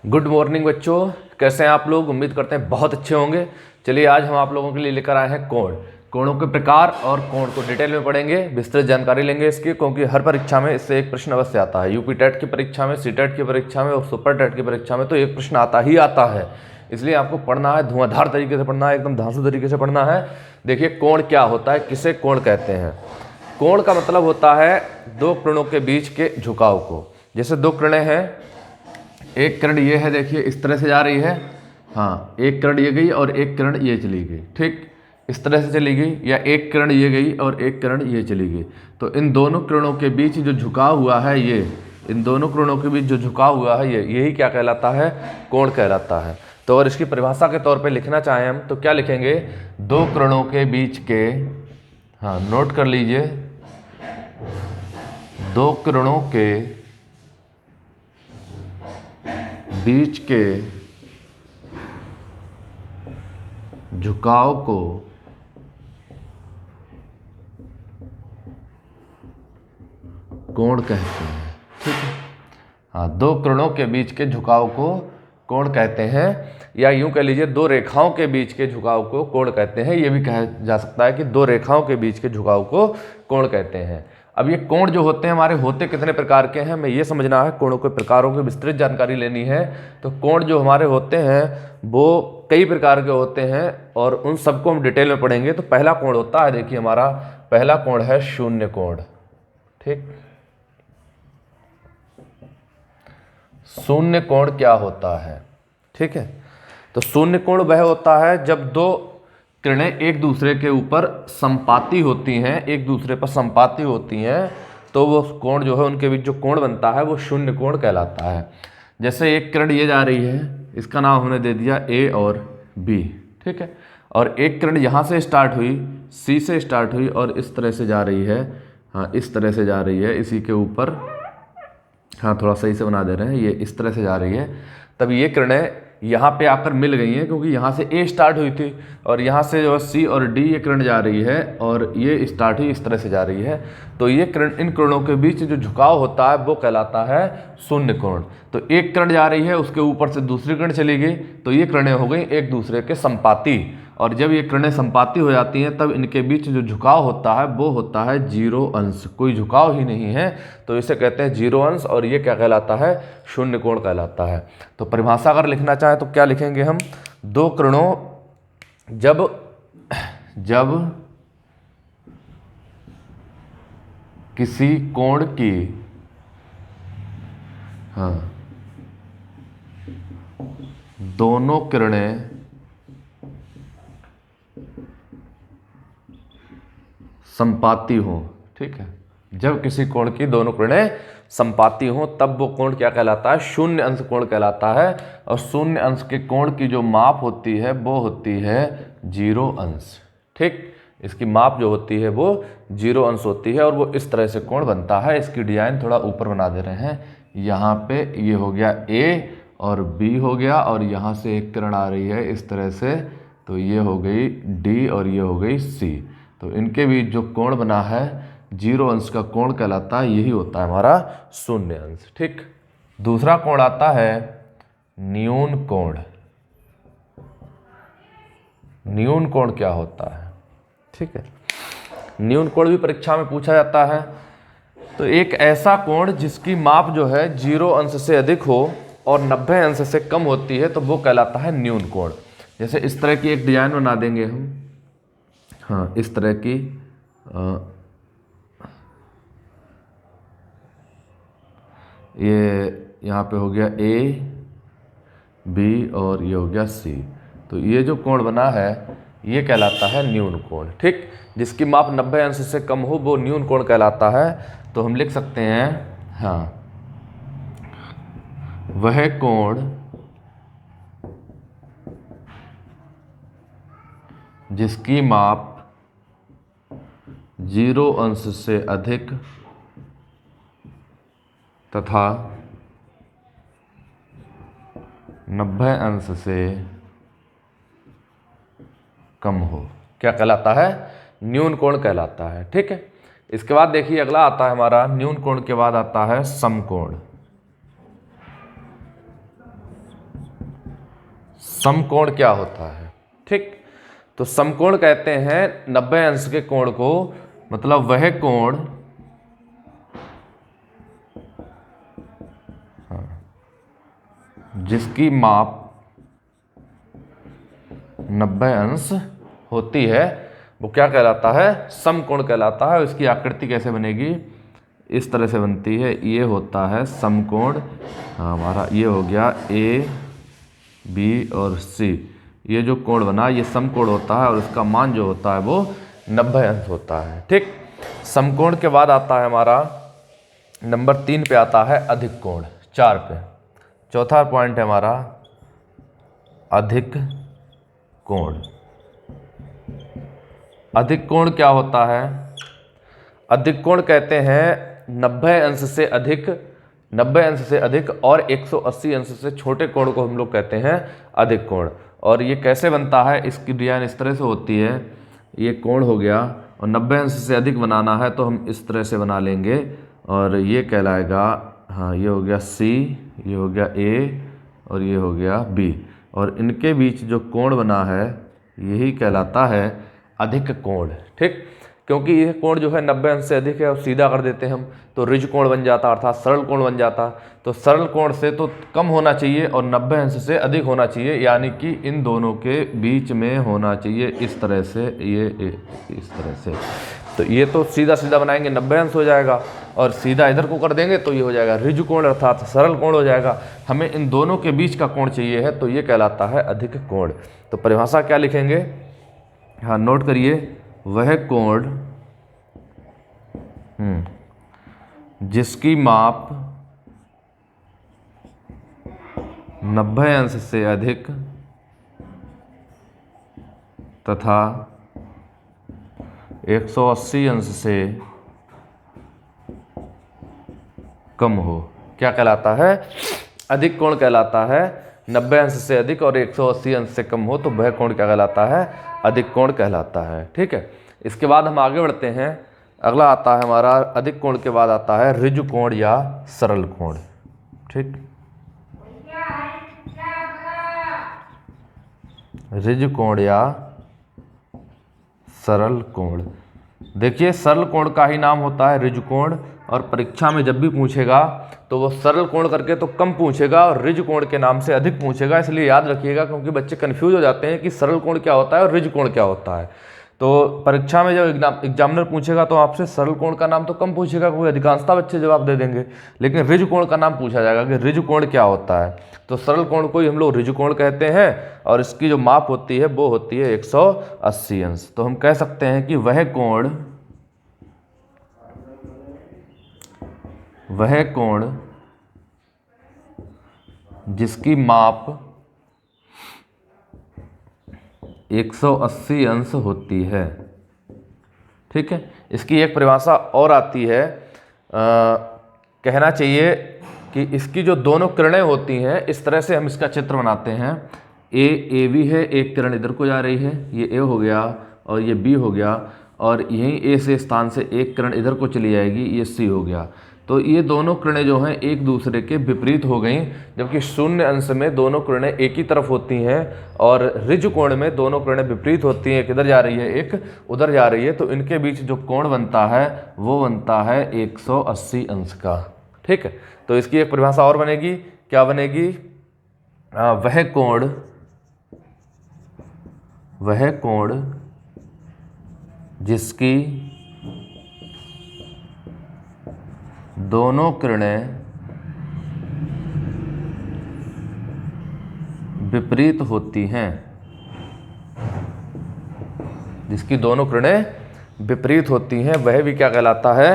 Good morning बच्चों, कैसे हैं आप लोग। उम्मीद करते हैं बहुत अच्छे होंगे। चलिए आज हम आप लोगों के लिए लेकर आए हैं कोणों के प्रकार और कोण को डिटेल में पढ़ेंगे, विस्तृत जानकारी लेंगे इसकी, क्योंकि हर परीक्षा में इससे एक प्रश्न अवश्य आता है। यूपी टेट की परीक्षा में, सी टेट की परीक्षा में और सुपर टेट की परीक्षा में तो एक प्रश्न आता ही आता है। इसलिए आपको पढ़ना है, धुआंधार तरीके से पढ़ना है, एकदम धांसू तरीके से पढ़ना है। देखिए कोण क्या होता है, किसे कोण कहते हैं। कोण का मतलब होता है दो किरणों के बीच के झुकाव को। जैसे दो किरणें हैं, एक किरण ये है, देखिए इस तरह से जा रही है, हाँ एक किरण ये गई और एक किरण ये चली गई, ठीक इस तरह से चली गई, या एक किरण ये गई और एक किरण ये चली गई। तो इन दोनों किरणों के बीच जो झुकाव हुआ है ये, इन दोनों किरणों के बीच जो झुकाव हुआ है ये, यही क्या कहलाता है, कोण कहलाता है। तो अगर इसकी परिभाषा के तौर पे लिखना चाहें हम तो क्या लिखेंगे, दो किरणों के बीच के, हाँ नोट कर लीजिए, दो किरणों के बीच के झुकाव को कोण कहते हैं, ठीक है। हाँ, दो किरणों के बीच के झुकाव को कोण कहते हैं, या यूं कह लीजिए दो रेखाओं के बीच के झुकाव को कोण कहते हैं। ये भी कहा जा सकता है कि दो रेखाओं के बीच के झुकाव को कोण कहते हैं। अब ये कोण जो होते हैं हमारे, होते कितने प्रकार के हैं, हमें ये समझना है। कोणों के प्रकारों की विस्तृत जानकारी लेनी है। तो कोण जो हमारे होते हैं वो कई प्रकार के होते हैं और उन सबको हम डिटेल में पढ़ेंगे। तो पहला कोण होता है, देखिए हमारा पहला कोण है शून्य कोण, ठीक। शून्य कोण क्या होता है, ठीक है। तो शून्य कोण वह होता है जब दो किरणें एक दूसरे के ऊपर संपाती होती हैं, एक दूसरे पर संपाती होती हैं, तो वो कोण जो है, उनके बीच जो कोण बनता है वो शून्य कोण कहलाता है। जैसे एक किरण ये जा रही है, इसका नाम हमने दे दिया ए और बी, ठीक है। और एक किरण यहाँ से स्टार्ट हुई, सी से स्टार्ट हुई और इस तरह से जा रही है, हाँ इस तरह से जा रही है, इसी के ऊपर, हाँ थोड़ा सही से बना दे रहे हैं, ये इस तरह से जा रही है। तब ये किरणें यहाँ पे आकर मिल गई हैं, क्योंकि यहाँ से ए स्टार्ट हुई थी और यहाँ से जो है सी और डी ये किरण जा रही है और ये स्टार्ट हुई, इस तरह से जा रही है। तो ये किरण, इन किरणों के बीच जो झुकाव होता है वो कहलाता है शून्य कोण। तो एक किरण जा रही है, उसके ऊपर से दूसरी किरण चली गई, तो ये किरणें हो गई एक दूसरे के संपाती। और जब ये किरणें संपाती हो जाती हैं तब इनके बीच जो झुकाव होता है वो होता है जीरो अंश, कोई झुकाव ही नहीं है, तो इसे कहते हैं जीरो अंश। और ये क्या कहलाता है, शून्य कोण कहलाता है। तो परिभाषा अगर लिखना चाहें तो क्या लिखेंगे हम, दो किरणों, जब किसी कोण की, हाँ दोनों किरणें संपाती हो, ठीक है, जब किसी कोण की दोनों किरणें संपाती हो तब वो कोण क्या कहलाता है, शून्य अंश कोण कहलाता है। और शून्य अंश के कोण की जो माप होती है वो होती है जीरो अंश, ठीक। इसकी माप जो होती है वो जीरो अंश होती है और वो इस तरह से कोण बनता है। इसकी डिजाइन थोड़ा ऊपर बना दे रहे हैं, यहाँ पे ये हो गया ए और बी हो गया, और यहाँ से एक किरण आ रही है इस तरह से, तो ये हो गई डी और ये हो गई सी। तो इनके बीच जो कोण बना है जीरो अंश का कोण कहलाता है, यही होता है हमारा शून्य अंश, ठीक। दूसरा कोण आता है न्यून कोण। न्यून कोण क्या होता है, ठीक है। न्यून कोण भी परीक्षा में पूछा जाता है। तो एक ऐसा कोण जिसकी माप जो है जीरो अंश से अधिक हो और 90 अंश से कम होती है तो वो कहलाता है न्यून कोण। जैसे इस तरह की एक डिजाइन बना देंगे हम, हाँ इस तरह की, ये यहाँ पे हो गया ए बी और ये हो गया सी। तो ये जो कोण बना है ये कहलाता है न्यून कोण, ठीक। जिसकी माप 90 अंश से कम हो वो न्यून कोण कहलाता है। तो हम लिख सकते हैं, हाँ वह कोण जिसकी माप जीरो अंश से अधिक तथा 90 अंश से कम हो, क्या कहलाता है, न्यून कोण कहलाता है, ठीक है। इसके बाद देखिए अगला आता है हमारा, न्यून कोण के बाद आता है समकोण। समकोण क्या होता है। ठीक, तो समकोण कहते हैं 90 अंश के कोण को, मतलब वह कोण जिसकी माप 90 अंश होती है वो क्या कहलाता है, समकोण कहलाता है। इसकी आकृति कैसे बनेगी, इस तरह से बनती है। ये होता है समकोण, हमारा ये हो गया ए बी और सी, ये जो कोण बना ये समकोण होता है और इसका मान जो होता है वो 90 अंश होता है। ठीक, समकोण के बाद आता है हमारा नंबर 3 पे आता है अधिक कोण, 4 पे। चौथा पॉइंट है हमारा अधिक कोण। अधिक कोण क्या होता है, अधिक कोण कहते हैं 90 अंश से अधिक, 90 अंश से अधिक और 180 अंश से छोटे कोण को हम लोग कहते हैं अधिक कोण। और ये कैसे बनता है, इसकी डिजाइन इस तरह से होती है। ये कोण हो गया और 90 अंश से अधिक बनाना है तो हम इस तरह से बना लेंगे और ये कहलाएगा, हाँ ये हो गया सी, ये हो गया ए और ये हो गया बी, और इनके बीच जो कोण बना है यही कहलाता है अधिक कोण। ठीक, क्योंकि ये कोण जो है 90 अंश से अधिक है और सीधा कर देते हैं हम तो ऋज कोण बन जाता, अर्थात सरल कोण बन जाता। तो सरल कोण से तो कम होना चाहिए और 90 अंश से अधिक होना चाहिए, यानी कि इन दोनों के बीच में होना चाहिए इस तरह से, ये इस तरह से। तो ये तो सीधा सीधा बनाएंगे 90 अंश हो जाएगा और सीधा इधर को कर देंगे तो ये हो जाएगा ऋज कोण अर्थात सरल कोण हो जाएगा। हमें इन दोनों के बीच का कोण चाहिए है तो ये कहलाता है अधिक कोण। तो परिभाषा क्या लिखेंगे, हाँ नोट करिए, वह कोण जिसकी माप 90 अंश से अधिक तथा 180 अंश से कम हो, क्या कहलाता है, अधिक कोण कहलाता है। 90 अंश से अधिक और 180 अंश से कम हो तो वह कोण क्या कहलाता है, अधिक कोण कहलाता है। ठीक है, इसके बाद हम आगे बढ़ते हैं। अगला आता है हमारा अधिक कोण के बाद आता है ऋजु कोण या सरल कोण। ठीक, ऋजु कोण या सरल कोण। देखिए सरल कोण का ही नाम होता है ऋजु कोण, और परीक्षा में जब भी पूछेगा तो वो सरल कोण करके तो कम पूछेगा और ऋजु कोण के नाम से अधिक पूछेगा। इसलिए याद रखिएगा, क्योंकि बच्चे कंफ्यूज हो जाते हैं कि सरल कोण क्या होता है और ऋजु कोण क्या होता है। तो परीक्षा में जब एग्जामिनर पूछेगा तो आपसे सरल कोण का नाम तो कम पूछेगा, क्योंकि अधिकांशता बच्चे जवाब दे देंगे, लेकिन ऋजु कोण का नाम पूछा जाएगा कि ऋजु कोण क्या होता है। तो सरल कोण को ही हम लोग ऋजु कोण कहते हैं और इसकी जो माप होती है वो होती है 180 अंश। तो हम कह सकते हैं कि वह कोण जिसकी माप 180 अंश होती है। ठीक है, इसकी एक परिभाषा और आती है, कहना चाहिए कि इसकी जो दोनों किरणें होती हैं, इस तरह से हम इसका चित्र बनाते हैं। ए बी है, एक किरण इधर को जा रही है, ये ए हो गया और ये बी हो गया, और यहीं ए से स्थान से एक किरण इधर को चली जाएगी, ये सी हो गया। तो ये दोनों किरणें जो हैं एक दूसरे के विपरीत हो गई, जबकि शून्य अंश में दोनों किरणें एक ही तरफ होती हैं और ऋजु कोण में दोनों किरणें विपरीत होती हैं, एक इधर जा रही है एक उधर जा रही है। तो इनके बीच जो कोण बनता है वो बनता है 180 अंश का। ठीक है, तो इसकी एक परिभाषा और बनेगी, क्या बनेगी, वह कोण जिसकी दोनों किरणें विपरीत होती हैं, जिसकी दोनों किरणें विपरीत होती हैं वह भी क्या कहलाता है,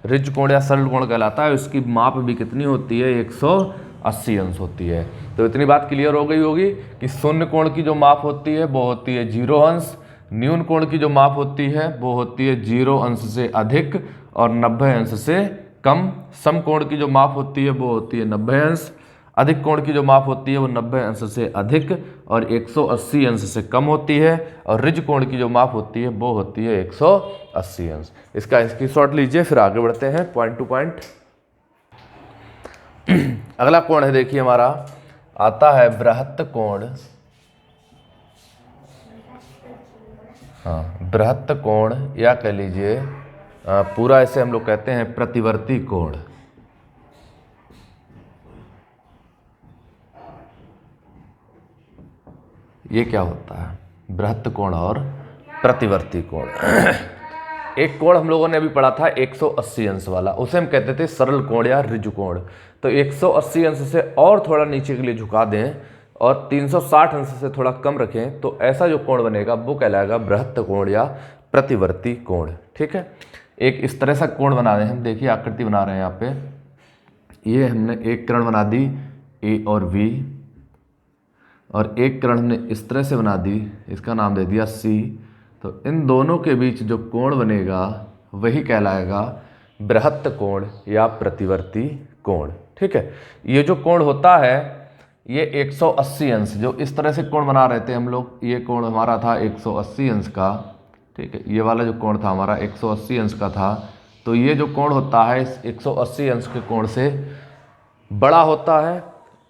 ऋजु कोण या सरल कोण कहलाता है। उसकी माप भी कितनी होती है, 180 अंश होती है। तो इतनी बात क्लियर हो गई होगी कि शून्य कोण की जो माप होती है वो होती है 0 अंश, न्यून कोण की जो माप होती है वो होती है 0 अंश से अधिक और 90 अंश से कम। सम कोण की जो माप होती है वो होती है 90 अंश, अधिक कोण की जो माप होती है वो 90 अंश से अधिक और 180 अंश से कम होती है, और ऋजु कोण की जो माप होती है वो होती है 180 अंश। इसका स्क्रीनशॉट लीजिए, फिर आगे बढ़ते हैं पॉइंट टू पॉइंट। अगला कोण है, देखिए हमारा आता है बृहत्त कोण हाँ, बृहत्त कोण या कह लीजिए पूरा इसे हम लोग कहते हैं प्रतिवर्ती कोण। ये क्या होता है, बृहत्त कोण और प्रतिवर्ती कोण। एक कोण हम लोगों ने अभी पढ़ा था 180 अंश वाला, उसे हम कहते थे सरल कोण या ऋजु कोण। तो 180 अंश से और थोड़ा नीचे के लिए झुका दें और 360 अंश से थोड़ा कम रखें, तो ऐसा जो कोण बनेगा वो कहलाएगा बृहत्त कोण या प्रतिवर्ती कोण। ठीक है, एक इस तरह से कोण बना रहे हैं हम, देखिए आकृति बना रहे हैं यहाँ पे। ये हमने एक किरण बना दी ए और बी, और एक किरण हमने इस तरह से बना दी, इसका नाम दे दिया सी। तो इन दोनों के बीच जो कोण बनेगा वही कहलाएगा बृहत्त कोण या प्रतिवर्ती कोण। ठीक है, ये जो कोण होता है ये 180 अंश, जो इस तरह से कोण बना रहे थे हम लोग, ये कोण हमारा था 180 अंश का। ठीक है, ये वाला जो कोण था हमारा 180 अंश का था। तो ये जो कोण होता है इस 180 अंश के कोण से बड़ा होता है,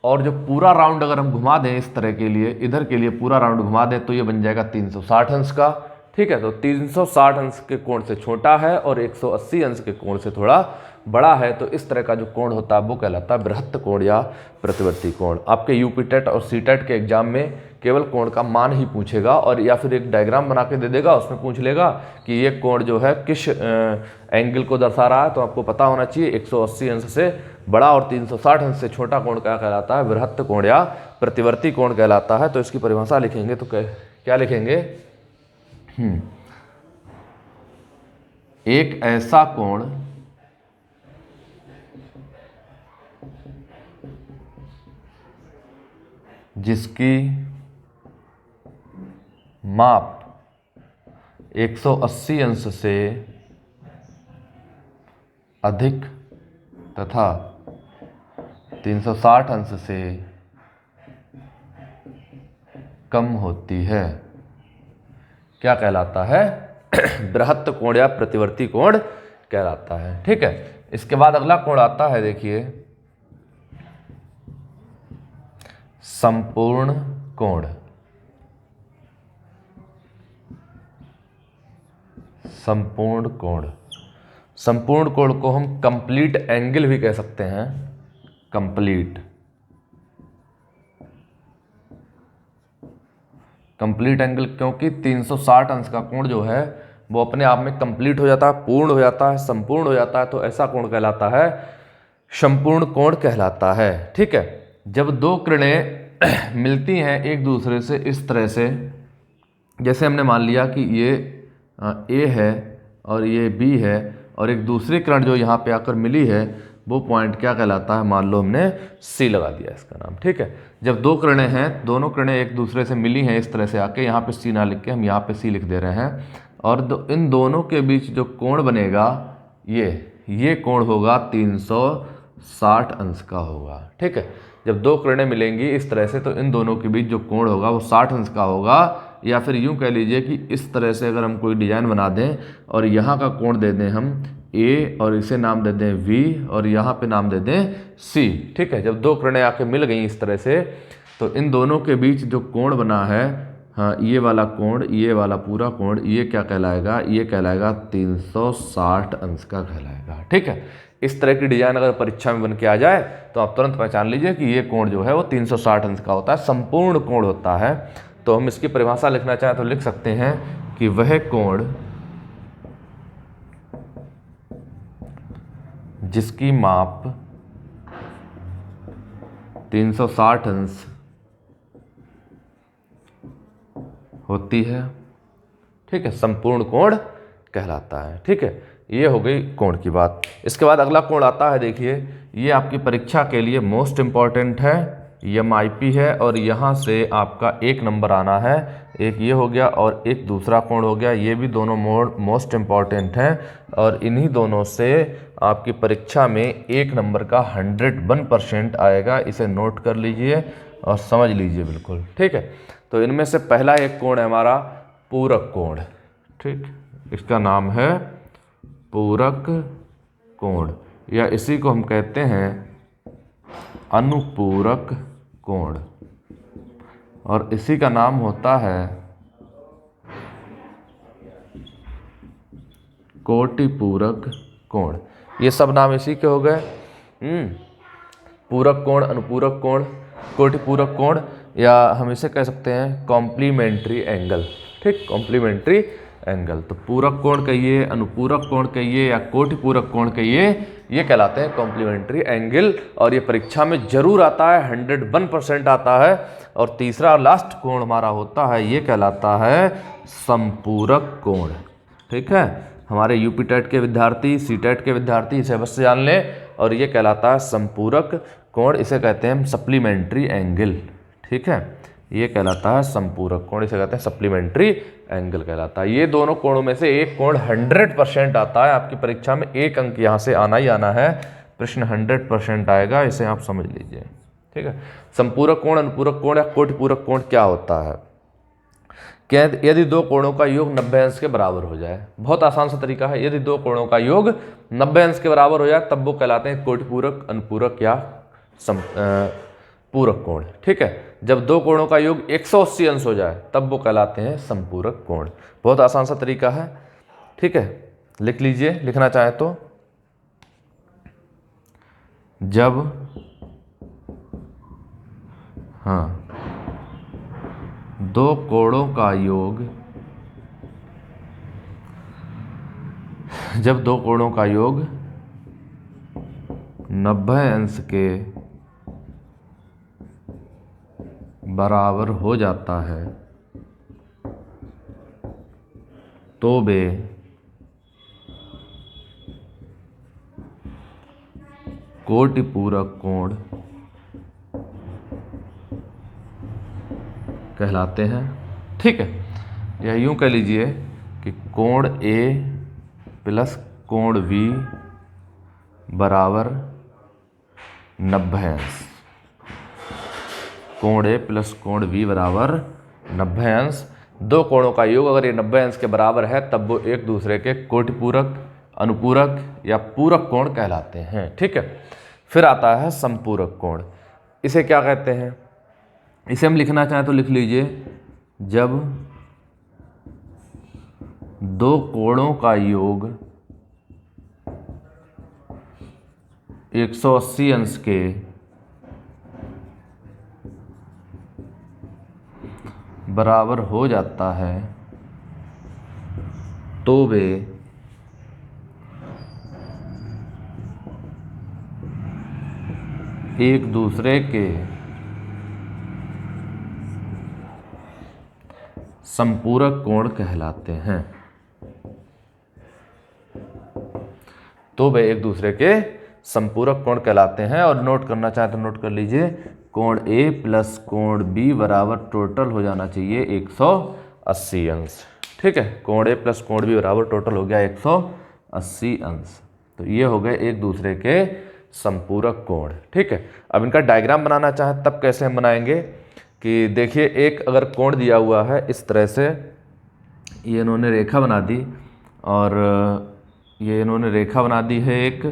और जो पूरा राउंड अगर हम घुमा दें इस तरह के लिए, इधर के लिए पूरा राउंड घुमा दें, तो ये बन जाएगा 360 अंश का। ठीक है, तो 360 अंश के कोण से छोटा है और 180 अंश के कोण से थोड़ा बड़ा है, तो इस तरह का जो कोण होता है वो कहलाता है बृहत्त कोण या प्रतिवर्ती कोण। आपके यूपी टेट और सी टेट के एग्जाम में केवल कोण का मान ही पूछेगा, और या फिर एक डायग्राम बना के दे देगा, उसमें पूछ लेगा कि ये कोण जो है किस एंगल को दर्शा रहा है। तो आपको पता होना चाहिए 180 अंश से बड़ा और 360 अंश से छोटा कोण क्या कहलाता है, बृहत्त कोण या प्रतिवर्ती कोण कहलाता है। तो इसकी परिभाषा लिखेंगे तो क्या लिखेंगे, एक ऐसा कोण जिसकी माप 180 अंश से अधिक तथा 360 अंश से कम होती है, क्या कहलाता है, बृहत्त कोण या प्रतिवर्ती कोण कहलाता है। ठीक है, इसके बाद अगला कोण आता है, देखिए संपूर्ण कोण। संपूर्ण कोण, संपूर्ण कोण को हम कंप्लीट एंगल भी कह सकते हैं, कंप्लीट एंगल, क्योंकि 360 अंश का कोण जो है वो अपने आप में कंप्लीट हो जाता है, पूर्ण हो जाता है, संपूर्ण हो जाता है। तो ऐसा कोण कहलाता है संपूर्ण कोण कहलाता है। ठीक है, जब दो किरणें मिलती हैं एक दूसरे से इस तरह से, जैसे हमने मान लिया कि ये ए है और ये बी है, और एक दूसरी किरण जो यहाँ पे आकर मिली है वो पॉइंट क्या कहलाता है, मान लो हमने सी लगा दिया इसका नाम। ठीक है, जब दो किरणें हैं, दोनों किरणें एक दूसरे से मिली हैं इस तरह से आके, यहाँ पे सी ना लिख के हम यहाँ पे सी लिख दे रहे हैं, और इन दोनों के बीच जो कोण बनेगा ये कोण होगा 360 अंश का होगा। ठीक है, जब दो किरणें मिलेंगी इस तरह से, तो इन दोनों के बीच जो कोण होगा वो 60 अंश का होगा। या फिर यूं कह लीजिए कि इस तरह से अगर हम कोई डिजाइन बना दें और यहाँ का कोण दे दें हम ए, और इसे नाम दे दें वी, और यहाँ पे नाम दे दें सी। ठीक है, जब दो किरणें आके मिल गई इस तरह से, तो इन दोनों के बीच जो कोण बना है, हाँ ये वाला कोण, ये वाला पूरा कोण, ये क्या कहलाएगा, ये कहलाएगा 360 अंश का कहलाएगा। ठीक है, इस तरह की डिजाइन अगर परीक्षा में बन के आ जाए तो आप तुरंत पहचान लीजिए कि ये कोण जो है वो 360 अंश का होता है, संपूर्ण कोण होता है। तो हम इसकी परिभाषा लिखना चाहें तो लिख सकते हैं कि वह कोण जिसकी माप 360 अंश होती है, ठीक है, संपूर्ण कोण कहलाता है। ठीक है, ये हो गई कोण की बात। इसके बाद अगला कोण आता है, देखिए ये आपकी परीक्षा के लिए मोस्ट इम्पॉर्टेंट है, MIP है, और यहाँ से आपका 1 नंबर आना है। एक ये हो गया और एक दूसरा कोण हो गया, ये भी दोनों मोस्ट इम्पॉर्टेंट हैं, और इन्हीं दोनों से आपकी परीक्षा में 1 नंबर का 101% आएगा। इसे नोट कर लीजिए और समझ लीजिए बिल्कुल। ठीक है, तो इनमें से पहला एक कोण है हमारा पूरक कोण। ठीक, इसका नाम है पूरक कोण, या इसी को हम कहते हैं अनुपूरक कोण, और इसी का नाम होता है कोटिपूरक कोण। ये सब नाम इसी के हो गए। पूरक कोण, अनुपूरक कोण, कोटिपूरक कोण, या हम इसे कह सकते हैं कॉम्प्लीमेंट्री एंगल। ठीक, कॉम्प्लीमेंट्री एंगल। तो पूरक कोण कहिए, अनुपूरक कोण कहिए या कोटिपूरक कोण कहिए, ये कहलाते हैं कॉम्प्लीमेंट्री एंगल। और ये परीक्षा में जरूर आता है, 101% आता है। और तीसरा और लास्ट कोण हमारा होता है, ये कहलाता है संपूरक कोण। ठीक है, हमारे यूपी टेट के विद्यार्थी, सी टेट के विद्यार्थी इसे अवश्य जान लें। और ये कहलाता है संपूरक कोण, इसे कहते हैं सप्लीमेंट्री एंगल। ठीक है, ये कहलाता है संपूरक कोण, इसे कहते हैं सप्लीमेंट्री एंगल कहलाता है। ये दोनों कोणों में से एक कोण 100% आता है। आपकी परीक्षा में एक अंक यहाँ से आना ही आना है, प्रश्न 100% आएगा, इसे आप समझ लीजिए। ठीक है, संपूरक कोण, अनुपूरक कोण या कोटिपूरक कोण क्या होता है? क्या यदि दो कोणों का योग 90 अंश के बराबर हो जाए। बहुत आसान सा तरीका है, यदि दो कोणों का योग 90 अंश के बराबर हो जाए तब वो कहलाते हैं कोटिपूरक, अनुपूरक या पूरक कोण। ठीक है, जब दो कोणों का योग 180 अंश हो जाए तब वो कहलाते हैं संपूरक कोण। बहुत आसान सा तरीका है। ठीक है, लिख लीजिए, लिखना चाहे तो। जब दो कोणों का योग, जब दो कोणों का योग 90 अंश के बराबर हो जाता है तो वे कोटिपूरक कोण कहलाते हैं। ठीक है, या यूं कह लीजिए कि कोण ए प्लस कोण बी बराबर 90 अंश। कोण ए प्लस कोण बी बराबर 90 अंश। दो कोणों का योग अगर ये 90 अंश के बराबर है तब वो एक दूसरे के कोटिपूरक, अनुपूरक या पूरक कोण कहलाते हैं। ठीक है, फिर आता है संपूरक कोण। इसे क्या कहते हैं? इसे हम लिखना चाहें तो लिख लीजिए, जब दो कोणों का योग 180 अंश के बराबर हो जाता है तो वे एक दूसरे के संपूरक कोण कहलाते हैं। तो वे एक दूसरे के संपूरक कोण कहलाते हैं। और नोट करना चाहे तो नोट कर लीजिए, कोण ए प्लस कोण बी बराबर टोटल हो जाना चाहिए 180 अंश। ठीक है, कोण ए प्लस कोण बी बराबर टोटल हो गया 180 अंश। तो ये हो गए एक दूसरे के संपूरक कोण। ठीक है, अब इनका डायग्राम बनाना चाहें तब कैसे हम बनाएंगे कि देखिए, एक अगर कोण दिया हुआ है इस तरह से, ये इन्होंने रेखा बना दी और ये इन्होंने रेखा बना दी है एक,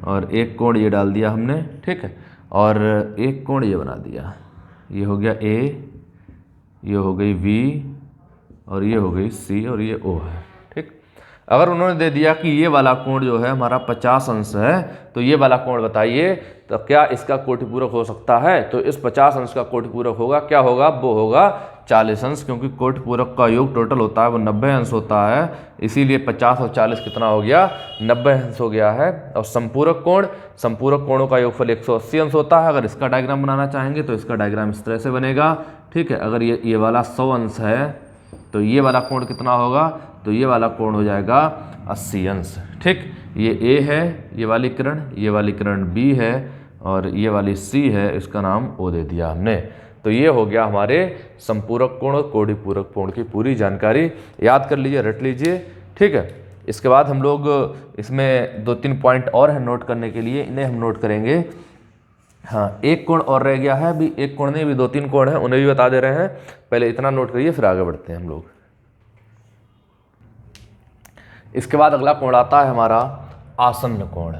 और एक कोण ये डाल दिया हमने। ठीक है, और एक कोण ये बना दिया, ये हो गया ए, ये हो गई बी, और ये हो गई सी, और ये ओ है। ठीक, अगर उन्होंने दे दिया कि ये वाला कोण जो है हमारा 50 अंश है, तो ये वाला कोण बताइए तो क्या इसका कोटिपूरक हो सकता है? तो इस 50 अंश का कोटिपूरक होगा, क्या होगा? वो होगा 40 अंश, क्योंकि कोटिपूरक का योग टोटल होता है वो 90 अंश होता है, इसीलिए 50 और 40 कितना हो गया? 90 अंश हो गया है। और संपूरक कोण, संपूरक कोणों का योगफल 180 अंश होता है। अगर इसका डायग्राम बनाना चाहेंगे तो इसका डायग्राम इस तरह से बनेगा। ठीक है, अगर ये वाला 100 अंश है तो ये वाला कोण कितना होगा? तो ये वाला कोण हो जाएगा 80 अंश। ठीक, ये ए है, ये वाली किरण बी है, और ये वाली सी है, इसका नाम ओ दे दिया हमने। तो ये हो गया हमारे संपूरक कोण और कोटिपूरक कोण की पूरी जानकारी। याद कर लीजिए, रट लीजिए। ठीक है, इसके बाद हम लोग इसमें 2-3 पॉइंट और हैं नोट करने के लिए, इन्हें हम नोट करेंगे। हाँ, एक कोण और रह गया है, अभी एक कोण नहीं, अभी 2-3 कोण हैं, उन्हें भी बता दे रहे हैं। पहले इतना नोट करिए, फिर आगे बढ़ते हैं हम लोग। इसके बाद अगला कोण आता है हमारा आसन्न कोण।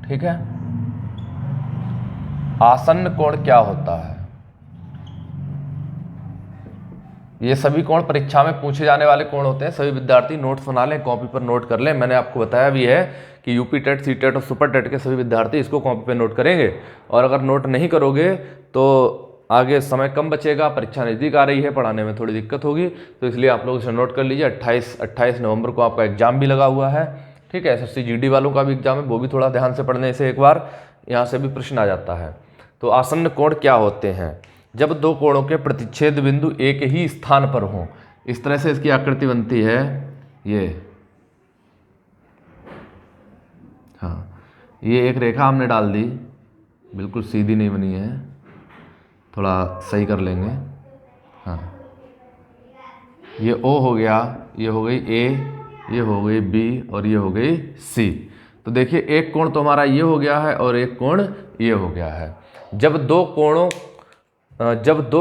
ठीक है, आसन्न कोण क्या होता है? ये सभी कोण परीक्षा में पूछे जाने वाले कोण होते हैं। सभी विद्यार्थी नोट्स बना लें, कॉपी पर नोट कर लें। मैंने आपको बताया भी है कि यूपी टेट, सी टेट और सुपर टेट के सभी विद्यार्थी इसको कॉपी पर नोट करेंगे। और अगर नोट नहीं करोगे तो आगे समय कम बचेगा, परीक्षा नज़दीक आ रही है, पढ़ाने में थोड़ी दिक्कत होगी। तो इसलिए आप लोग इसे नोट कर लीजिए। 28 नवंबर को आपका एग्जाम भी लगा हुआ है, ठीक है। एसएससी जीडी वालों का भी एग्जाम है, वो भी थोड़ा ध्यान से पढ़ने से एक बार यहाँ से भी प्रश्न आ जाता है। तो आसन्न कोण क्या होते हैं? जब दो कोणों के प्रतिच्छेद बिंदु एक ही स्थान पर हों। इस तरह से इसकी आकृति बनती है ये, हाँ, ये एक रेखा हमने डाल दी, बिल्कुल सीधी नहीं बनी है, थोड़ा सही कर लेंगे। हाँ, ये ओ हो गया, ये हो गई ए, ये हो गई बी और ये हो गई सी। तो देखिए एक कोण तो हमारा ये हो गया है और एक कोण ये हो गया है। जब दो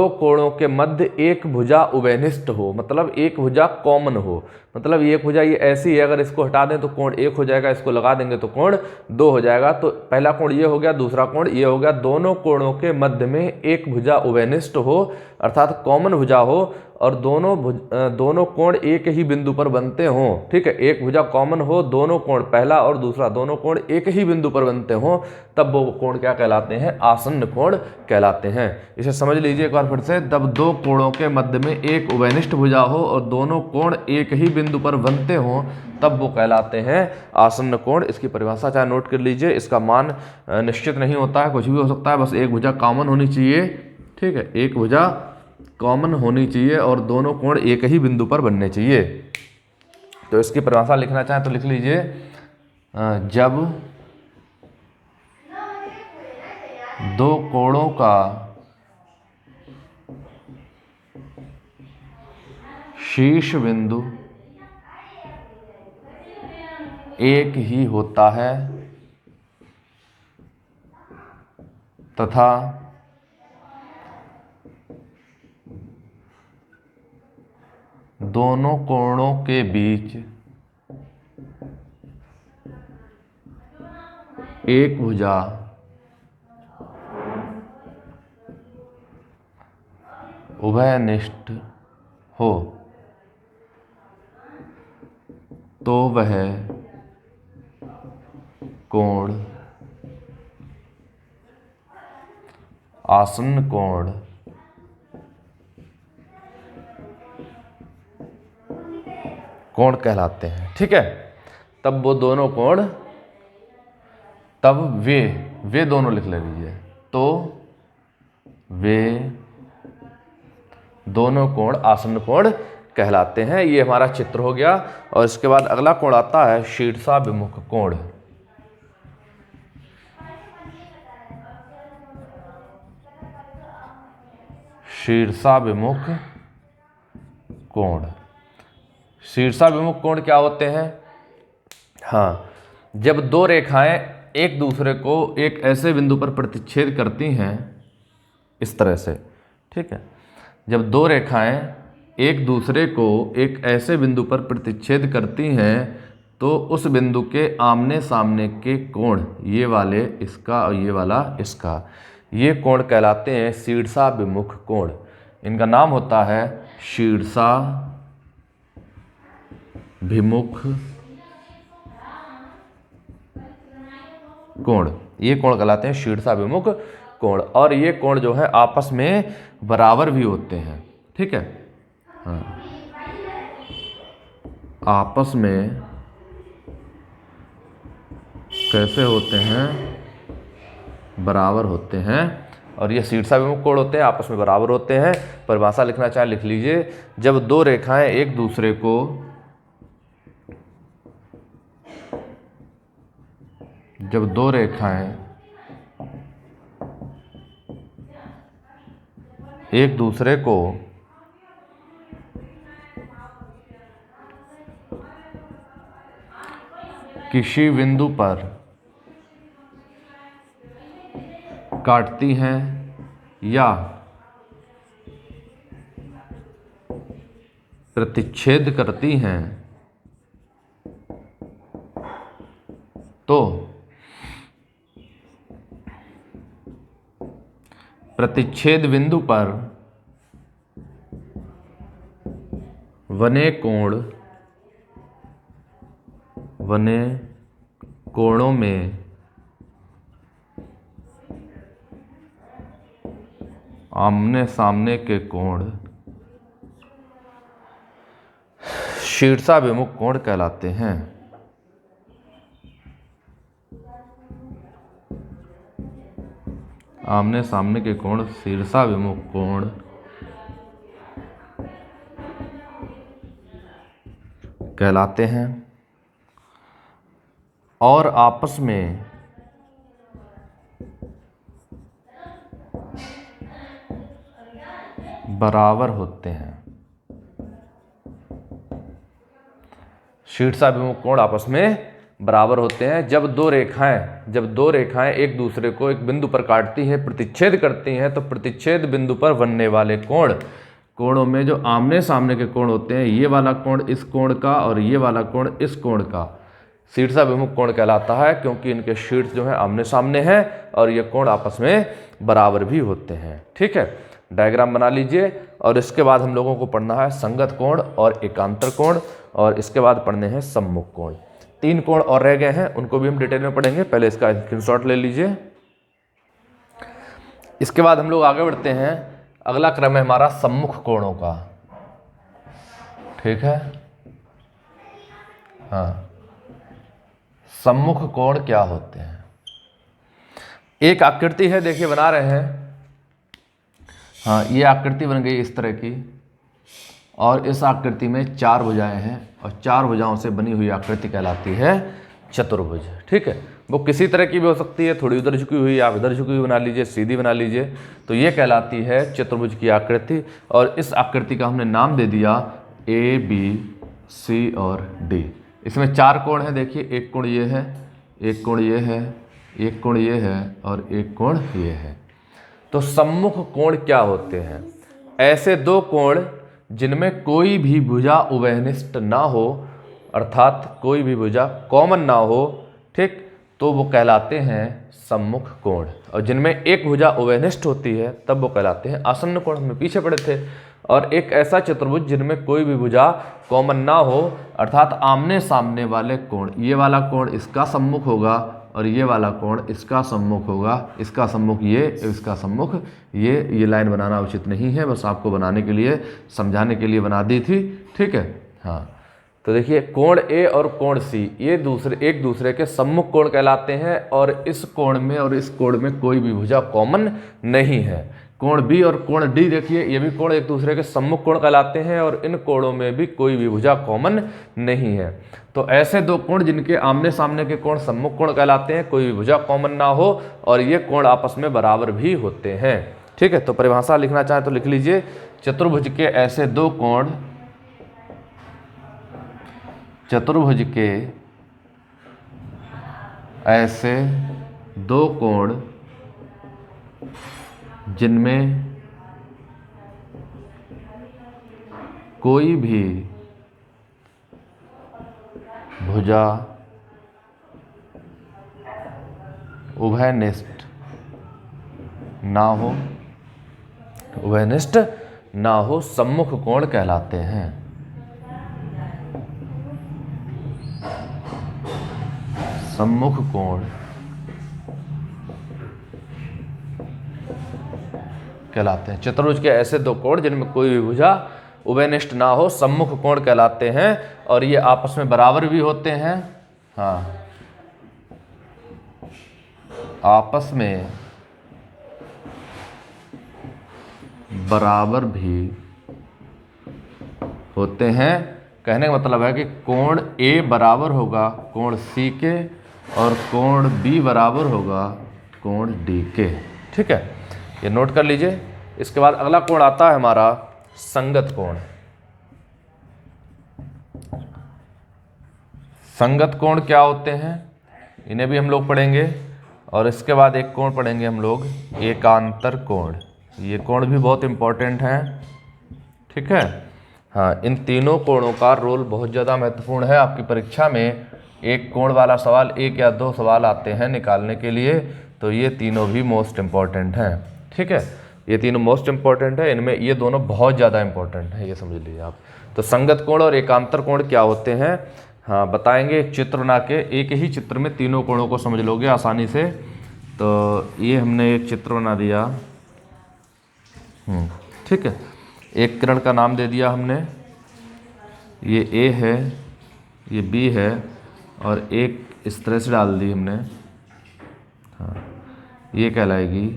कोणों के मध्य एक भुजा उभयनिष्ठ हो, मतलब एक भुजा कॉमन हो, मतलब एक भुजा ये ऐसी है, अगर इसको हटा दें तो कोण एक हो जाएगा, इसको लगा देंगे तो कोण दो हो जाएगा। तो पहला कोण ये हो गया, दूसरा कोण ये हो गया। दोनों कोणों के मध्य में एक भुजा उभयनिष्ठ हो, अर्थात कॉमन भुजा हो, और दोनों कोण एक ही बिंदु पर बनते हों, ठीक है। एक भुजा कॉमन हो, दोनों कोण, पहला और दूसरा दोनों कोण एक ही बिंदु पर बनते हों, तब वो कोण क्या कहलाते हैं? आसन्न कोण कहलाते हैं। इसे समझ लीजिए एक बार फिर से। जब दो कोणों के मध्य में एक उभयनिष्ठ भुजा हो और दोनों कोण एक ही बिंदु पर बनते हों, तब वो कहलाते हैं आसन्न कोण। इसकी परिभाषा चाहे नोट कर लीजिए। इसका मान निश्चित नहीं होता है, कुछ भी हो सकता है, बस एक भुजा कॉमन होनी चाहिए, ठीक है। एक भुजा कॉमन होनी चाहिए और दोनों कोण एक ही बिंदु पर बनने चाहिए। तो इसकी परिभाषा लिखना चाहें तो लिख लीजिए, जब दो कोणों का शीर्ष बिंदु एक ही होता है तथा दोनों कोणों के बीच एक भुजा उभयनिष्ठ हो, तो वह कोण आसन्न कोण कहलाते हैं, ठीक है। तब वो दोनों कोण, तब वे दोनों लिख लीजिए। तो वे दोनों कोण आसन्न कोण कहलाते हैं। ये हमारा चित्र हो गया। और इसके बाद अगला कोण आता है शीर्षाभिमुख कोण। शीर्षाभिमुख कोण। शीर्षाभिमुख कोण क्या होते हैं? हाँ, जब दो रेखाएं एक दूसरे को एक ऐसे बिंदु पर प्रतिच्छेद करती हैं, इस तरह से, ठीक है। जब दो रेखाएं एक दूसरे को एक ऐसे बिंदु पर प्रतिच्छेद करती हैं, तो उस बिंदु के आमने सामने के कोण, ये वाले इसका और ये वाला इसका, ये कोण कहलाते हैं शीर्षाभिमुख कोण। इनका नाम होता है शीर्षाभिमुख कोण। ये कोण कहलाते हैं शीर्षाभिमुख कोण। और ये कोण जो है आपस में बराबर भी होते हैं, ठीक है। हाँ, आपस में कैसे होते हैं? बराबर होते हैं। और ये शीर्षाभिमुख कोण होते हैं, आपस में बराबर होते हैं। परिभाषा लिखना चाहे लिख लीजिए। जब दो रेखाएं एक दूसरे को एक दूसरे को किसी बिंदु पर काटती हैं या प्रतिच्छेद करती हैं, तो प्रतिच्छेद बिंदु पर बने कोणों में आमने सामने के कोण शीर्षाभिमुख कोण कहलाते हैं। आमने सामने के कोण शीर्षाभिमुख कोण कहलाते हैं और आपस में बराबर होते हैं। शीर्षाभिमुख कोण आपस में बराबर होते हैं जब दो रेखाएं एक दूसरे को एक बिंदु पर काटती हैं, प्रतिच्छेद करती हैं, तो प्रतिच्छेद बिंदु पर बनने वाले कोणों में जो आमने सामने के कोण होते हैं, ये वाला कोण इस कोण का और ये वाला कोण इस कोण का शीर्षाभिमुख कोण कहलाता है, क्योंकि इनके शीर्ष जो है आमने सामने हैं और ये कोण आपस में बराबर भी होते हैं। ठीक है, डायग्राम बना लीजिए। और इसके बाद हम लोगों को पढ़ना है संगत कोण और एकांतर कोण, और इसके बाद पढ़ने हैं सम्मुख कोण। 3 कोण और रह गए हैं, उनको भी हम डिटेल में पढ़ेंगे। पहले इसका स्क्रीनशॉट ले लीजिए। इसके बाद हम लोग आगे बढ़ते हैं। अगला क्रम है हमारा सम्मुख कोणों का। ठीक है, हाँ, सम्मुख कोण क्या होते हैं? एक आकृति है, देखिए बना रहे हैं। हाँ, ये आकृति बन गई इस तरह की, और इस आकृति में 4 भुजाएं हैं, और 4 भुजाओं से बनी हुई आकृति कहलाती है चतुर्भुज। ठीक है, वो किसी तरह की भी हो सकती है, थोड़ी उधर झुकी हुई, आप इधर झुकी हुई बना लीजिए, सीधी बना लीजिए, तो ये कहलाती है चतुर्भुज की आकृति। और इस आकृति का हमने नाम दे दिया A, B, C और D। इसमें 4 कोण हैं, देखिए, एक कोण ये है, एक कोण ये है, एक कोण ये है और एक कोण ये है। तो सम्मुख कोण क्या होते हैं? ऐसे 2 कोण जिनमें कोई भी भुजा उभयनिष्ठ ना हो, अर्थात कोई भी भुजा कॉमन ना हो, ठीक, तो वो कहलाते हैं सम्मुख कोण। और जिनमें एक भुजा उभयनिष्ठ होती है तब वो कहलाते हैं आसन्न कोण, हमने पीछे पढ़े थे। और एक ऐसा चतुर्भुज जिनमें कोई भी भुजा कॉमन ना हो, अर्थात आमने सामने वाले कोण, ये वाला कोण इसका सम्मुख होगा और ये वाला कोण इसका सम्मुख होगा, इसका सम्मुख ये, इसका सम्मुख ये लाइन बनाना उचित नहीं है, बस आपको बनाने के लिए, समझाने के लिए बना दी थी। ठीक है, हाँ, तो देखिए कोण A और कोण C ये एक दूसरे के सम्मुख कोण कहलाते हैं, और इस कोण में और इस कोण में कोई भी भुजा कॉमन नहीं है। कोण B और कोण D देखिए, ये भी कोण एक दूसरे के सम्मुख कोण कहलाते हैं, और इन कोणों में भी कोई भी भुजा कॉमन नहीं है। तो ऐसे 2 कोण जिनके आमने सामने के कोण सम्मुख कोण कहलाते हैं, कोई भी भुजा कॉमन ना हो, और ये कोण आपस में बराबर भी होते हैं। ठीक है, तो परिभाषा लिखना चाहे तो लिख लीजिए, चतुर्भुज के ऐसे 2 कोण, चतुर्भुज के ऐसे 2 कोण जिनमें कोई भी भुजा उभयनिष्ठ ना हो सम्मुख कोण कहलाते हैं। सम्मुख कोण कहलाते हैं। चतुर्भुज के ऐसे 2 कोण जिनमें कोई भी भुजा उभयनिष्ठ ना हो सम्मुख कोण कहलाते हैं, और ये आपस में बराबर भी होते हैं। हाँ, आपस में बराबर भी होते हैं। कहने का मतलब है कि कोण A बराबर होगा कोण C के, और कोण B बराबर होगा कोण D के। ठीक है, ये नोट कर लीजिए। इसके बाद अगला कोण आता है हमारा संगत कोण। संगत कोण क्या होते हैं, इन्हें भी हम लोग पढ़ेंगे। और इसके बाद एक कोण पढ़ेंगे हम लोग एकांतर कोण। ये कोण भी बहुत इंपॉर्टेंट है। ठीक है, हाँ, इन तीनों कोणों का रोल बहुत ज़्यादा महत्वपूर्ण है। आपकी परीक्षा में एक कोण वाला सवाल, 1 या 2 सवाल आते हैं निकालने के लिए, तो ये तीनों भी मोस्ट इम्पॉर्टेंट हैं। ठीक है, ये तीनों मोस्ट इंपॉर्टेंट है, इनमें ये दोनों बहुत ज़्यादा इंपॉर्टेंट है, ये समझ लीजिए आप। तो संगत कोण और एकांतर कोण क्या होते हैं, हाँ बताएंगे एक चित्र बना के, एक ही चित्र में तीनों कोणों को समझ लोगे आसानी से। तो ये हमने एक चित्र बना दिया, ठीक है, एक किरण का नाम दे दिया हमने, ये ए है, ये बी है, और एक इस तरह से डाल दी हमने, हाँ ये कहलाएगी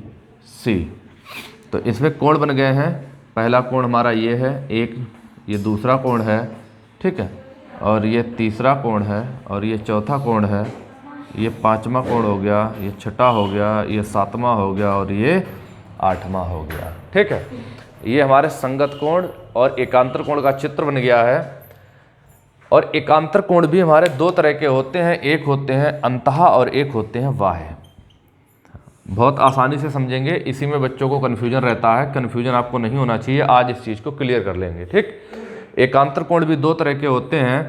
सी। तो इसमें कोण बन गए हैं, पहला कोण हमारा ये है एक, ये दूसरा कोण है, ठीक है, और ये तीसरा कोण है, और ये चौथा कोण है, ये पांचवा कोण हो गया, ये छठा हो गया, ये सातवां हो गया, और ये आठवां हो गया, ठीक है। ये हमारे संगत कोण और एकांतर कोण का चित्र बन गया है। और एकांतर कोण भी हमारे दो तरह के होते हैं, एक होते हैं अंतः और एक होते हैं बाह्य। बहुत आसानी से समझेंगे, इसी में बच्चों को कन्फ्यूजन रहता है, कन्फ्यूजन आपको नहीं होना चाहिए, आज इस चीज़ को क्लियर कर लेंगे, ठीक। एकांतर कोण भी दो तरह के होते हैं,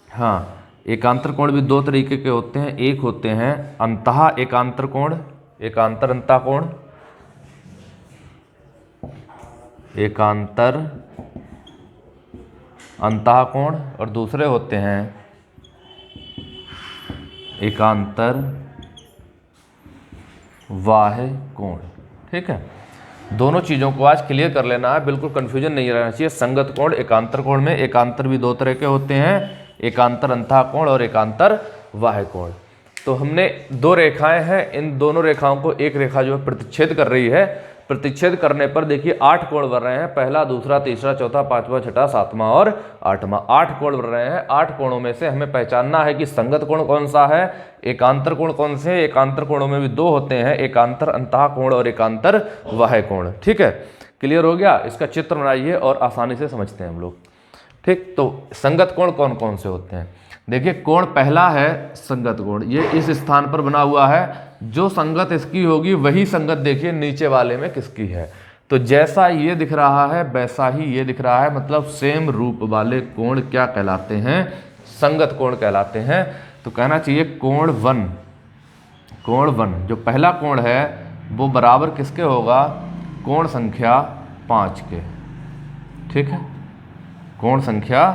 हाँ एकांतर कोण भी दो तरीके के होते हैं, एक होते हैं अंतः एकांतर कोण, एकांतर अंतः कोण, एकांतर अंतः कोण, और दूसरे होते हैं एकांतर बाह्य कोण, ठीक है। दोनों चीज़ों को आज क्लियर कर लेना है, बिल्कुल कन्फ्यूजन नहीं रहना चाहिए। संगत कोण एकांतर कोण में एकांतर भी दो तरह के होते हैं, एकांतर अंतः कोण और एकांतर बाह्य कोण। तो हमने दो रेखाएं हैं, इन दोनों रेखाओं को एक रेखा जो है प्रतिच्छेद कर रही है, प्रतिच्छेद करने पर देखिए 8 कोण बन रहे हैं, पहला दूसरा तीसरा चौथा पांचवा छठा सातवां और आठवां, 8 कोण बन रहे हैं। 8 कोणों में से हमें पहचानना है कि संगत कोण कौन सा है, एकांतर कोण कौन से। एकांतर कोणों में भी दो होते हैं, एकांतर अंतः कोण और एकांतर बाह्य कोण, ठीक है। क्लियर हो गया, इसका चित्र बनाइए और आसानी से समझते हैं हम लोग, ठीक। तो संगत कोण कौन कौन से होते हैं, देखिए कोण पहला है संगत कोण, ये इस स्थान पर बना हुआ है, जो संगत इसकी होगी वही संगत देखिए नीचे वाले में किसकी है। तो जैसा ये दिख रहा है वैसा ही ये दिख रहा है, मतलब सेम रूप वाले कोण क्या कहलाते हैं, संगत कोण कहलाते हैं। तो कहना चाहिए कोण वन, कोण वन जो पहला कोण है वो बराबर किसके होगा, कोण संख्या 5 के, ठीक है, कोण संख्या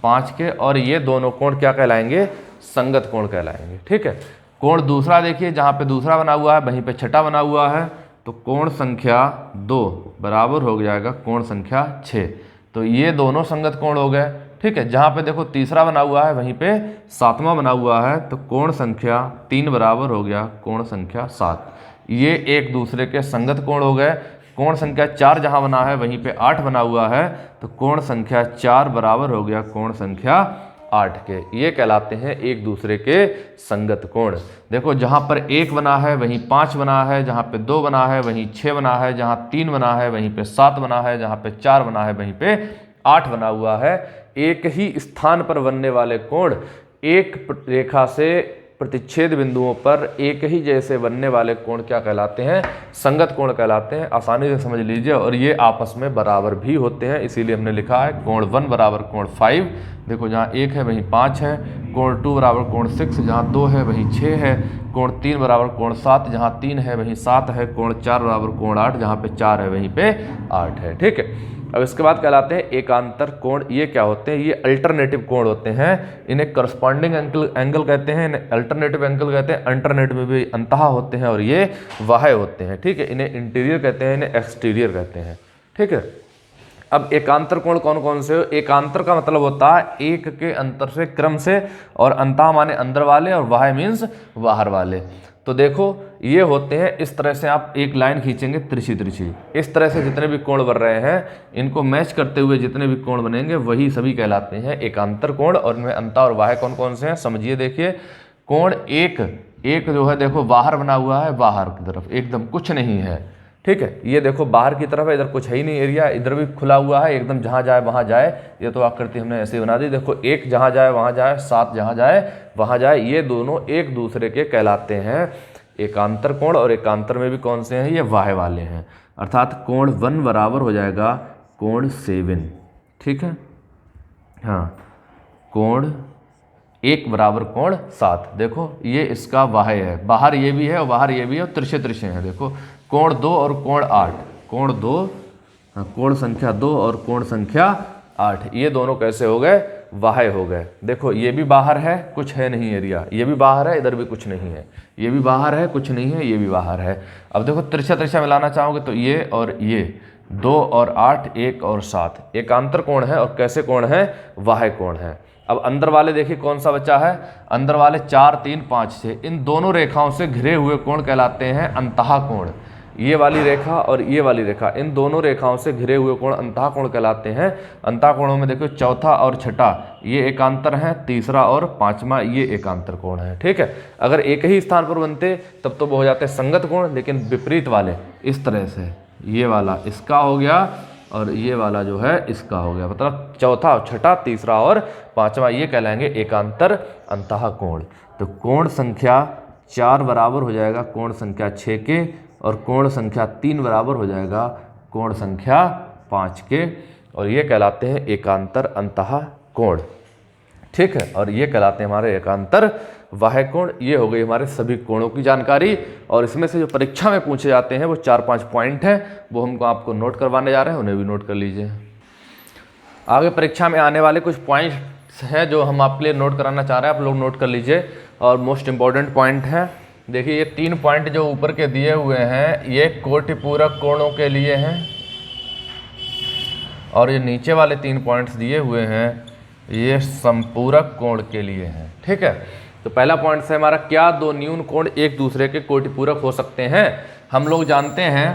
5 के, और ये दोनों कोण क्या कहलाएंगे, संगत कोण कहलाएंगे, ठीक है। कोण दूसरा देखिए, जहाँ पे दूसरा बना हुआ है वहीं पे छठा बना हुआ है, तो कोण संख्या 2 बराबर हो जाएगा कोण संख्या 6। तो ये दोनों संगत कोण हो गए, ठीक है। जहाँ पे देखो तीसरा बना हुआ है वहीं पे सातवां बना हुआ है, तो कोण संख्या 3 बराबर हो गया कोण संख्या 7। ये एक दूसरे के संगत कोण हो गए। कोण संख्या 4 जहाँ बना है वहीं पे 8 बना हुआ है, तो कोण संख्या 4 बराबर हो गया कोण संख्या 8 के। ये कहलाते हैं एक दूसरे के संगत कोण। देखो जहाँ पर 1 बना है वहीं 5 बना है, जहाँ पे 2 बना है वहीं 6 बना है, जहाँ 3 बना है वहीं पे 7 बना है, जहाँ पे 4 बना है वहीं पे 8 बना हुआ है। एक ही स्थान पर बनने वाले कोण एक रेखा से प्रतिच्छेद बिंदुओं पर एक ही जैसे बनने वाले कोण क्या कहलाते हैं, संगत कोण कहलाते हैं। आसानी से समझ लीजिए, और ये आपस में बराबर भी होते हैं, इसीलिए हमने लिखा है कोण 1 बराबर कोण 5। देखो जहाँ 1 है वहीं 5 है, कोण 2 बराबर कोण 6, जहाँ 2 है वहीं 6 है, कोण 3 बराबर कोण 7, जहाँ 3 है वहीं 7 है, कोण 4 बराबर कोण 8, जहाँ पे 4 है वहीं पे 8 है, ठीक है। अब इसके बाद कहलाते हैं एकांतर कोण। ये क्या होते हैं, ये अल्टरनेटिव कोण होते हैं, इन्हें करस्पॉन्डिंग एंगल कहते हैं, इन्हें अल्टरनेटिव एंगल कहते हैं। अल्टरनेटिव में भी अंतः होते हैं और ये बाह्य होते हैं, ठीक है। इन्हें इंटीरियर कहते हैं, इन्हें एक्सटीरियर कहते हैं, ठीक है। अब एकांतर कोण कौन कौन से, एकांतर का मतलब होता है एक के अंतर से क्रम से, और अंतः माने अंदर वाले, और बाह्य मीन्स बाहर वाले। तो देखो ये होते हैं इस तरह से, आप एक लाइन खींचेंगे तिरछी तिरछी, इस तरह से जितने भी कोण बन रहे हैं इनको मैच करते हुए जितने भी कोण बनेंगे वही सभी कहलाते हैं एकांतर कोण। और इनमें अंतः और बाह्य कौन कौन से हैं समझिए। देखिए कोण एक जो है देखो बाहर बना हुआ है, बाहर की तरफ एकदम कुछ नहीं है, ठीक है। ये देखो बाहर की तरफ है, इधर कुछ है ही नहीं एरिया, इधर भी खुला हुआ है एकदम, जहाँ जाए वहाँ जाए। ये तो आकृति हमने ऐसे बना दी, देखो 1 जहाँ जाए वहाँ जाए, 7 जहाँ जाए वहाँ जाए। ये दोनों एक दूसरे के कहलाते हैं एकांतर कोण। और एकांतर में भी कौन से हैं, ये बाह्य वाले हैं। अर्थात कोण 1 बराबर हो जाएगा कोण 7, ठीक है। हाँ कोण 1 बराबर कोण 7। देखो ये इसका बाह्य है, बाहर ये भी है और बाहर ये भी है, और तिरछे तिरछे हैं। देखो कोण 2 और कोण 8, कोण 2, कोण संख्या 2 और कोण संख्या 8, ये दोनों कैसे हो गए, वाह्य हो गए। देखो ये भी बाहर है, कुछ है नहीं एरिया, ये भी बाहर है, इधर भी कुछ नहीं है, ये भी बाहर है, कुछ नहीं है, ये भी बाहर है। अब देखो तिरछा तिरछा मिलाना चाहोगे तो ये और ये 2 और 8, 1 और 7 एकांतर कोण है और कैसे कोण है, वाह्य कोण है। अब अंदर वाले देखिए कौन सा बचा है, अंदर वाले 4, 3, 5, 6 इन दोनों रेखाओं से घिरे हुए कोण कहलाते हैं अंतः कोण। ये वाली रेखा और ये वाली रेखा, इन दोनों रेखाओं से घिरे हुए कोण अंतः कोण कहलाते हैं। अंतः कोणों में देखो चौथा और छठा ये एकांतर हैं, तीसरा और पांचवा ये एकांतर कोण है। ठीक है, अगर एक ही स्थान पर बनते तब तो वो हो जाते संगत कोण, लेकिन विपरीत वाले इस तरह से, ये वाला इसका हो गया और ये वाला जो है इसका हो गया, मतलब चौथा, छठा, तीसरा और पांचवा ये कहलाएंगे एकांतर अंतः कोण। तो कोण संख्या 4 बराबर हो जाएगा कोण संख्या 6 के और कोण संख्या 3 बराबर हो जाएगा कोण संख्या 5 के, और ये कहलाते हैं एकांतर अंतः कोण। ठीक है, और ये कहलाते हैं हमारे एकांतर वाह्य कोण। ये हो गई हमारे सभी कोणों की जानकारी, और इसमें से जो परीक्षा में पूछे जाते हैं वो 4-5 पॉइंट हैं, वो हमको आपको नोट करवाने जा रहे हैं, उन्हें भी नोट कर लीजिए। आगे परीक्षा में आने वाले कुछ पॉइंट्स हैं जो हम आपके लिए नोट कराना चाह रहे हैं, आप लोग नोट कर लीजिए, और मोस्ट इंपॉर्टेंट पॉइंट हैं। देखिए ये 3 पॉइंट जो ऊपर के दिए हुए हैं ये कोटिपूरक कोणों के लिए हैं, और ये नीचे वाले 3 पॉइंट्स दिए हुए हैं ये संपूरक कोण के लिए हैं। ठीक है, तो पहला पॉइंट है हमारा, क्या 2 न्यून कोण एक दूसरे के कोटिपूरक हो सकते हैं। हम लोग जानते हैं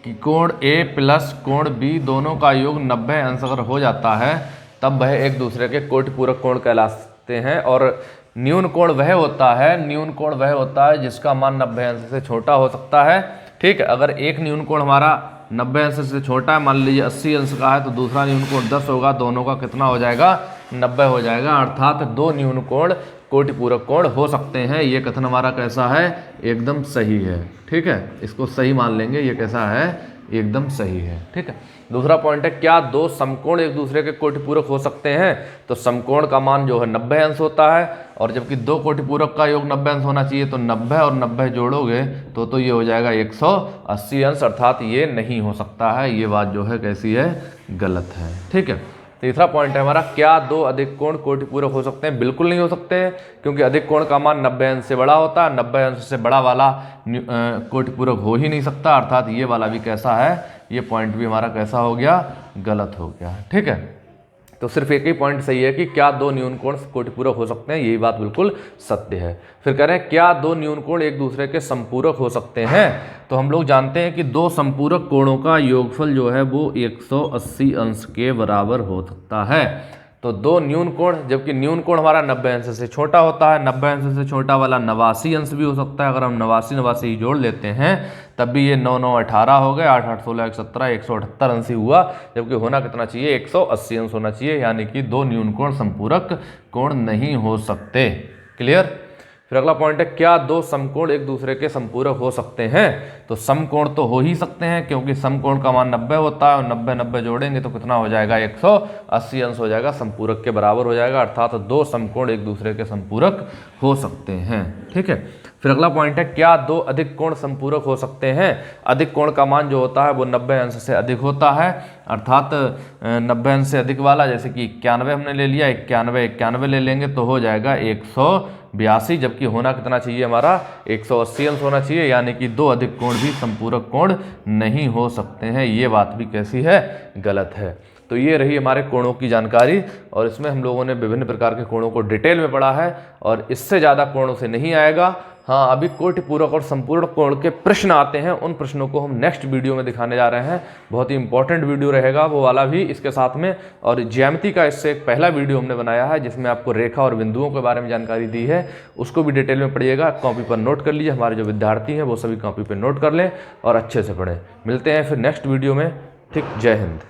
कि कोण A प्लस कोण B दोनों का योग 90 अंश अगर हो जाता है तब वह एक दूसरे के कोटिपूरक कोण कहलाते हैं। और न्यून कोण वह होता है जिसका मान 90 अंश से छोटा हो सकता है। ठीक है, अगर एक न्यून कोण हमारा 90 अंश से छोटा है, मान लीजिए 80 अंश का है, तो दूसरा न्यून कोण 10 होगा, दोनों का कितना हो जाएगा, 90 हो जाएगा। अर्थात 2 न्यून कोण कोटिपूरक कोण हो सकते हैं। ये कथन हमारा कैसा है, एकदम सही है। ठीक है, इसको सही मान लेंगे, ये कैसा है, एकदम सही है। ठीक है, दूसरा पॉइंट है, क्या 2 समकोण एक दूसरे के कोटिपूरक हो सकते हैं। तो समकोण का मान जो है 90 अंश होता है, और जबकि 2 कोटिपूरक का योग 90 अंश होना चाहिए, तो 90 और 90 जोड़ोगे तो ये हो जाएगा 180 अंश, अर्थात ये नहीं हो सकता है। ये बात जो है कैसी है, गलत है। ठीक है, तीसरा पॉइंट है हमारा, क्या 2 अधिक कोण कोटिपूरक हो सकते हैं। बिल्कुल नहीं हो सकते हैं, क्योंकि अधिक कोण का मान 90 अंश से बड़ा होता है, 90 अंश से बड़ा वाला कोटिपूरक हो ही नहीं सकता, अर्थात ये वाला भी कैसा है, ये पॉइंट भी हमारा कैसा हो गया, गलत हो गया। ठीक है, तो सिर्फ एक ही पॉइंट सही है कि क्या 2 न्यून कोण कोटिपूरक हो सकते हैं, यही बात बिल्कुल सत्य है। फिर कह रहे हैं, क्या 2 न्यून कोण एक दूसरे के संपूरक हो सकते हैं। तो हम लोग जानते हैं कि 2 संपूरक कोणों का योगफल जो है वो 180 अंश के बराबर हो सकता है। तो 2 न्यून कोण, जबकि न्यून कोण हमारा 90 अंश से छोटा होता है, 90 अंश से छोटा वाला 89 अंश भी हो सकता है। अगर हम 89 ही जोड़ लेते हैं तब भी ये 9 9 18 हो गए, 8 8 16 117 178 अंश ही हुआ, जबकि होना कितना चाहिए, 180 अंश होना चाहिए, यानी कि 2 न्यून कोण संपूरक कोण नहीं हो सकते। क्लियर। फिर अगला पॉइंट है, क्या 2 समकोण एक दूसरे के संपूरक हो सकते हैं। तो समकोण तो हो ही सकते हैं, क्योंकि समकोण का मान 90 होता है, और 90 90 जोड़ेंगे तो कितना हो जाएगा, 180 अंश हो जाएगा, संपूरक के बराबर हो जाएगा। अर्थात 2 समकोण एक दूसरे के संपूरक हो सकते हैं। ठीक है, फिर अगला पॉइंट है, क्या 2 अधिक कोण संपूरक हो सकते हैं। अधिक कोण का मान जो होता है वो 90 अंश से अधिक होता है, अर्थात 90 अंश से अधिक वाला, जैसे कि 91 हमने ले लिया, 91 ले लेंगे तो हो जाएगा 182, जबकि होना कितना चाहिए हमारा, 180 अंश होना चाहिए, यानी कि 2 अधिक कोण भी संपूरक कोण नहीं हो सकते हैं। ये बात भी कैसी है, गलत है। तो ये रही हमारे कोणों की जानकारी, और इसमें हम लोगों ने विभिन्न प्रकार के कोणों को डिटेल में पढ़ा है, और इससे ज़्यादा कोणों से नहीं आएगा। हाँ, अभी कोटिपूरक और संपूर्ण कोण के प्रश्न आते हैं, उन प्रश्नों को हम नेक्स्ट वीडियो में दिखाने जा रहे हैं। बहुत ही इंपॉर्टेंट वीडियो रहेगा वो वाला भी इसके साथ में, और ज्यामिति का इससे एक पहला वीडियो हमने बनाया है जिसमें आपको रेखा और बिंदुओं के बारे में जानकारी दी है, उसको भी डिटेल में पढ़िएगा। कॉपी पर नोट कर लीजिए, हमारे जो विद्यार्थी हैं वो सभी कॉपी पर नोट कर लें और अच्छे से पढ़ें। मिलते हैं फिर नेक्स्ट वीडियो में। ठीक, जय हिंद।